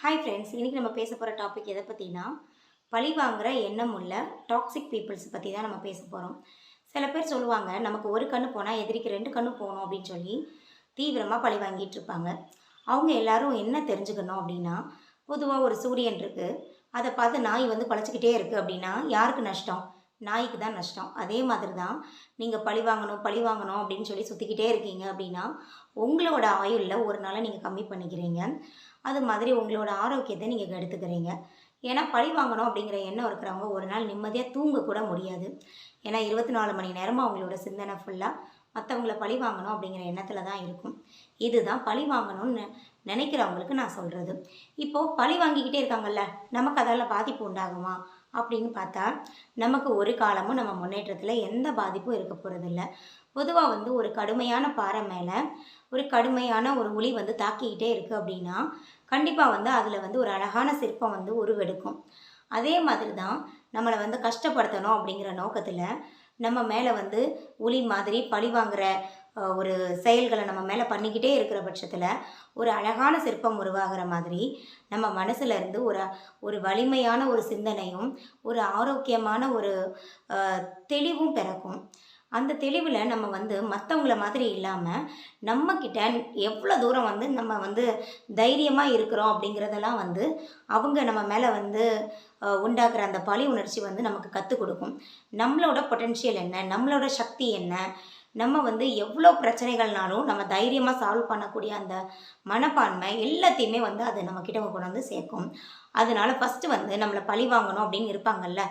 Hi friends, இன்றைக்கி நம்ம பேச போகிற டாபிக் எதை பற்றினா பழி வாங்குகிற எண்ணம் உள்ள டாக்ஸிக் பீப்புள்ஸ் பற்றி தான் நம்ம பேச போகிறோம். சில பேர் சொல்லுவாங்க, நமக்கு ஒரு கண்ணு போனால் எதிரிக்கு 2 கண்ணு போகணும் அப்படின்னு சொல்லி தீவிரமாக பழி வாங்கிட்டு இருப்பாங்க. அவங்க எல்லாரும் என்ன தெரிஞ்சுக்கணும் அப்படின்னா, பொதுவாக ஒரு சூரியன் இருக்குது, அதை பார்த்து நாய் பழச்சிக்கிட்டே இருக்குது அப்படின்னா யாருக்கு நஷ்டம்? நாய்க்கு தான் நஷ்டம். அதே மாதிரி தான் நீங்கள் பழி வாங்கணும் அப்படின்னு சொல்லி சுற்றிக்கிட்டே இருக்கீங்க அப்படின்னா உங்களோட ஆயுளில் ஒரு நாளை நீங்கள் கம்மி பண்ணிக்கிறீங்க. அது மாதிரி உங்களோட ஆரோக்கியத்தை நீங்கள் கெடுத்துக்கிறீங்க. ஏன்னா பழி வாங்கணும் அப்படிங்கிற எண்ணம் இருக்கிறவங்க ஒரு நாள் நிம்மதியாக தூங்கக்கூட முடியாது. ஏன்னா 24 மணி நேரமும் அவங்களோட சிந்தனை ஃபுல்லாக மற்றவங்கள பழி வாங்கணும் அப்படிங்கிற எண்ணத்தில் தான் இருக்கும். இதுதான் பழி வாங்கணும்னு நினைக்கிறவங்களுக்கு நான் சொல்கிறது. இப்போது பழி வாங்கிக்கிட்டே இருக்காங்கல்ல, நமக்கு அதால் பாதிப்பு உண்டாகுமா அப்படின்னு பார்த்தா நமக்கு ஒரு காலமும் நம்ம முன்னேற்றத்தில் எந்த பாதிப்பும் இருக்க போகிறதில்ல. பொதுவாக ஒரு கடுமையான பாறை மேலே ஒரு கடுமையான ஒரு ஒளி தாக்கிக்கிட்டே இருக்குது அப்படின்னா கண்டிப்பாக அதில் ஒரு அழகான சிற்பம் உருவெடுக்கும். அதே மாதிரி தான் நம்மளை கஷ்டப்படுத்தணும் அப்படிங்கிற நோக்கத்தில் நம்ம மேலே ஒளி மாதிரி பழி வாங்குகிற ஒரு செயல்களை நம்ம மேலே பண்ணிக்கிட்டே இருக்கிற பட்சத்தில் ஒரு அழகான சிற்பம் உருவாகிற மாதிரி நம்ம மனசுலேருந்து ஒரு வலிமையான ஒரு சிந்தனையும் ஒரு ஆரோக்கியமான ஒரு தெளிவும் பிறக்கும். அந்த தெளிவில் நம்ம மற்றவங்கள மாதிரி இல்லாமல் நம்மக்கிட்ட எவ்வளோ தூரம் நம்ம தைரியமாக இருக்கிறோம் அப்படிங்கிறதெல்லாம் அவங்க நம்ம மேலே உண்டாக்குற அந்த பழி உணர்ச்சி நமக்கு கற்றுக் கொடுக்கும். நம்மளோட பொட்டென்ஷியல் என்ன, நம்மளோட சக்தி என்ன, நம்ம எவ்வளோ பிரச்சனைகள்னாலும் நம்ம தைரியமாக சால்வ் பண்ணக்கூடிய அந்த மனப்பான்மை எல்லாத்தையுமே அது நம்மக்கிட்ட கொண்டு சேர்க்கும். அதனால ஃபஸ்ட்டு நம்மளை பழி வாங்கணும் அப்படின்னு இருப்பாங்கல்ல,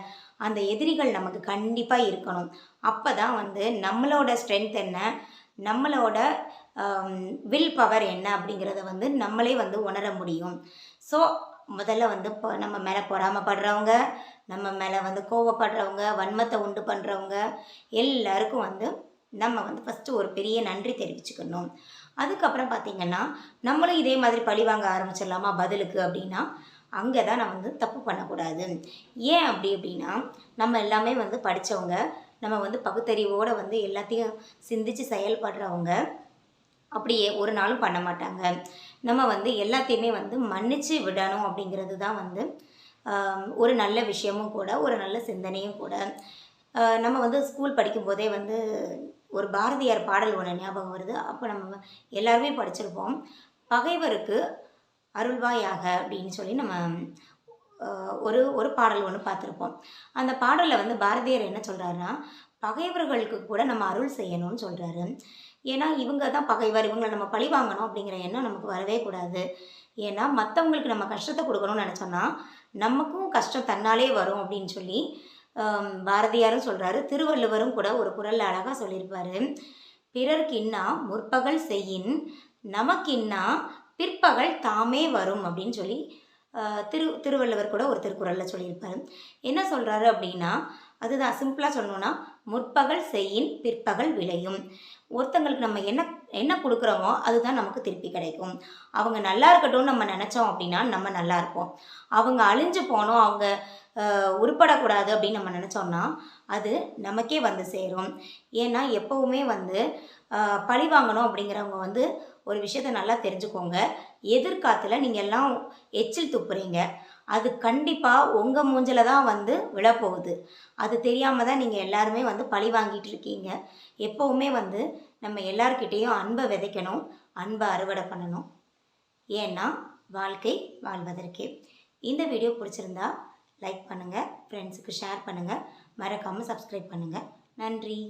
அந்த எதிரிகள் நமக்கு கண்டிப்பாக இருக்கணும். அப்போ தான் நம்மளோட ஸ்ட்ரென்த் என்ன, நம்மளோட வில் பவர் என்ன அப்படிங்கிறத நம்மளே உணர முடியும். ஸோ முதல்ல நம்ம மேலே பொறாமப்படுறவங்க, நம்ம மேலே கோவப்படுறவங்க, வன்மத்தை உண்டு பண்ணுறவங்க எல்லாருக்கும் நம்ம ஃபஸ்ட்டு ஒரு பெரிய நன்றி தெரிவிச்சுக்கணும். அதுக்கப்புறம் பார்த்திங்கன்னா நம்மளும் இதே மாதிரி பழி வாங்க ஆரம்பிச்சிடலாமா பதிலுக்கு அப்படின்னா அங்கே தான் நான் தப்பு பண்ணக்கூடாது. ஏன் அப்படின்னா நம்ம எல்லாமே படித்தவங்க, நம்ம பகுத்தறிவோடு எல்லாத்தையும் சிந்தித்து செயல்படுறவங்க அப்படியே ஒரு நாளும் பண்ண மாட்டாங்க. நம்ம எல்லாத்தையுமே மன்னிச்சு விடணும் அப்படிங்கிறது தான் ஒரு நல்ல விஷயமும் கூட, ஒரு நல்ல சிந்தனையும் கூட. நம்ம ஸ்கூல் படிக்கும்போதே ஒரு பாரதியார் பாடல் ஒன்று ஞாபகம் வருது. அப்போ நம்ம எல்லாருமே படிச்சிருப்போம். பகைவருக்கு அருள்வாயாக அப்படின்னு சொல்லி நம்ம ஒரு பாடல் ஒன்று பார்த்துருப்போம். அந்த பாடலில் பாரதியார் என்ன சொல்கிறாருன்னா, பகைவர்களுக்கு கூட நம்ம அருள் செய்யணும்னு சொல்கிறாரு. ஏன்னா இவங்க தான் பகைவர், இவங்களை நம்ம பழி வாங்கணும் அப்படிங்கிற எண்ணம் நமக்கு வரவே கூடாது. ஏன்னா மற்றவங்களுக்கு நம்ம கஷ்டத்தை கொடுக்கணும்னு நினச்சோன்னா நமக்கும் கஷ்டம் தன்னாலே வரும் அப்படின்னு சொல்லி பாரதியாரும் சொல்கிறாரு. திருவள்ளுவரும் கூட ஒரு குறளில் அழகாக சொல்லியிருப்பார். பிறர்க்கின்னா முற்பகல் செய்யின் நமக்கின்னா பிற்பகல் தாமே வரும் அப்படின்னு சொல்லி திருவள்ளுவர் கூட ஒரு திருக்குறளில் சொல்லியிருப்பார். என்ன சொல்கிறாரு அப்படின்னா, அதுதான் சிம்பிளாக சொல்லணும்னா, முற்பகல் செய்யின் பிற்பகல் விளையும். ஒருத்தங்களுக்கு நம்ம என்ன கொடுக்குறோமோ அதுதான் நமக்கு திருப்பி கிடைக்கும். அவங்க நல்லா இருக்கட்டும்னு நம்ம நினச்சோம் அப்படின்னா நம்ம நல்லா இருப்போம். அவங்க அழிஞ்சு போனோம், அவங்க உருப்படக்கூடாது அப்படின்னு நம்ம நினச்சோம்னா அது நமக்கே சேரும். ஏன்னா எப்போவுமே பழி வாங்கணும் அப்படிங்கிறவங்க ஒரு விஷயத்தை நல்லா தெரிஞ்சுக்கோங்க. எதிர்காலத்தில் நீங்கள் எல்லாம் எச்சில் துப்புறீங்க, அது கண்டிப்பாக உங்கள் மூஞ்சில் தான் விழப்போகுது. அது தெரியாமல் தான் நீங்கள் எல்லாருமே பழி வாங்கிட்டு இருக்கீங்க. எப்போவுமே நம்ம எல்லார்கிட்டேயும் அன்பை விதைக்கணும், அன்பை அறுவடை பண்ணணும். ஏன்னா வாழ்க்கை வாழ்வதற்கே. இந்த வீடியோ பிடிச்சிருந்தா லைக் பண்ணுங்கள், ஃப்ரெண்ட்ஸுக்கு ஷேர் பண்ணுங்கள், மறக்காமல் சப்ஸ்கிரைப் பண்ணுங்கள். நன்றி.